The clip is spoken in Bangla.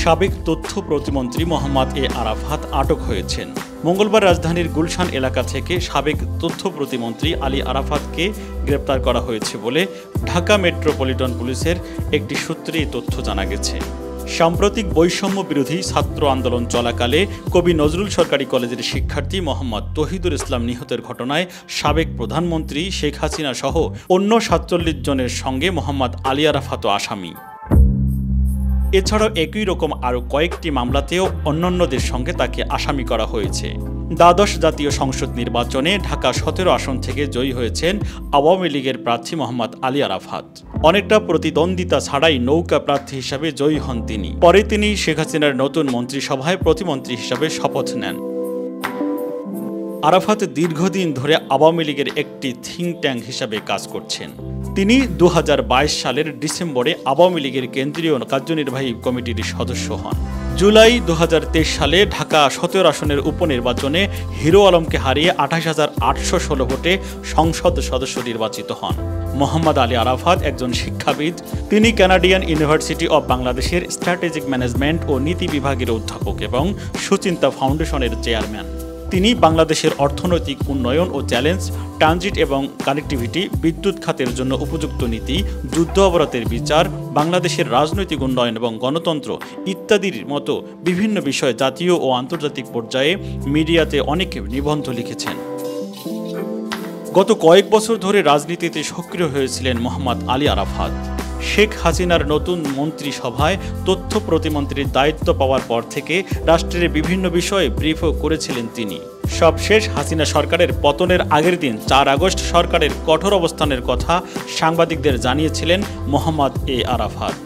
সাবেক তথ্য প্রতিমন্ত্রী মোহাম্মদ এ আরাফাত আটক হয়েছেন। মঙ্গলবার রাজধানীর গুলশান এলাকা থেকে সাবেক তথ্য প্রতিমন্ত্রী আলী আরাফাতকে গ্রেপ্তার করা হয়েছে বলে ঢাকা মেট্রোপলিটন পুলিশের একটি সূত্রে তথ্য জানা গেছে। সাম্প্রতিক বৈষম্য বিরোধী ছাত্র আন্দোলন চলাকালে কবি নজরুল সরকারি কলেজের শিক্ষার্থী মোহাম্মদ তৌহিদুল ইসলাম নিহতের ঘটনায় সাবেক প্রধানমন্ত্রী শেখ হাসিনা সহ অন্য ৪৭ জনের সঙ্গে মোহাম্মদ আলী আরাফাতও আসামি। এছাড়াও একই রকম আরও কয়েকটি মামলাতেও অন্যান্যদের সঙ্গে তাকে আসামি করা হয়েছে। দ্বাদশ জাতীয় সংসদ নির্বাচনে ঢাকা ১৭ আসন থেকে জয়ী হয়েছেন আওয়ামী লীগের প্রার্থী মোহাম্মদ আলী আরাফাত। অনেকটা প্রতিদ্বন্দ্বিতা ছাড়াই নৌকা প্রার্থী হিসাবে জয়ী হন তিনি। পরে তিনি শেখ হাসিনার নতুন মন্ত্রিসভায় প্রতিমন্ত্রী হিসাবে শপথ নেন। আরাফাত দীর্ঘদিন ধরে আওয়ামী লীগের একটি থিঙ্ক ট্যাঙ্ক হিসাবে কাজ করছেন। তিনি ২০২২ সালের ডিসেম্বরে আওয়ামী লীগের কেন্দ্রীয় কার্যনির্বাহী কমিটির সদস্য হন। জুলাই ২০২৩ সালে ঢাকা ১৭ আসনের উপনির্বাচনে হিরো আলমকে হারিয়ে ২৮,৮১৬ ভোটে সংসদ সদস্য নির্বাচিত হন। মোহাম্মদ আলী আরাফাত একজন শিক্ষাবিদ। তিনি কানাডিয়ান ইউনিভার্সিটি অব বাংলাদেশের স্ট্র্যাটেজিক ম্যানেজমেন্ট ও নীতি বিভাগের অধ্যাপক এবং সুচিন্তা ফাউন্ডেশনের চেয়ারম্যান। তিনি বাংলাদেশের অর্থনৈতিক উন্নয়ন ও চ্যালেঞ্জ, ট্রানজিট এবং কানেক্টিভিটি, বিদ্যুৎ খাতের জন্য উপযুক্ত নীতি, যুদ্ধ অপরাধের বিচার, বাংলাদেশের রাজনৈতিক উন্নয়ন এবং গণতন্ত্র ইত্যাদির মতো বিভিন্ন বিষয়ে জাতীয় ও আন্তর্জাতিক পর্যায়ে মিডিয়াতে অনেক নিবন্ধ লিখেছেন। গত কয়েক বছর ধরে রাজনীতিতে সক্রিয় হয়েছিলেন মোহাম্মদ আলী আরাফাত। শেখ হাসিনার নতুন মন্ত্রিসভায় তথ্য প্রতিমন্ত্রীর দায়িত্ব পাওয়ার পর থেকে রাষ্ট্রের বিভিন্ন বিষয়ে ব্রিফও করেছিলেন তিনি। সবশেষ হাসিনা সরকারের পতনের আগের দিন ৪ আগস্ট সরকারের কঠোর অবস্থানের কথা সাংবাদিকদের জানিয়েছিলেন মোহাম্মদ এ আরাফাত।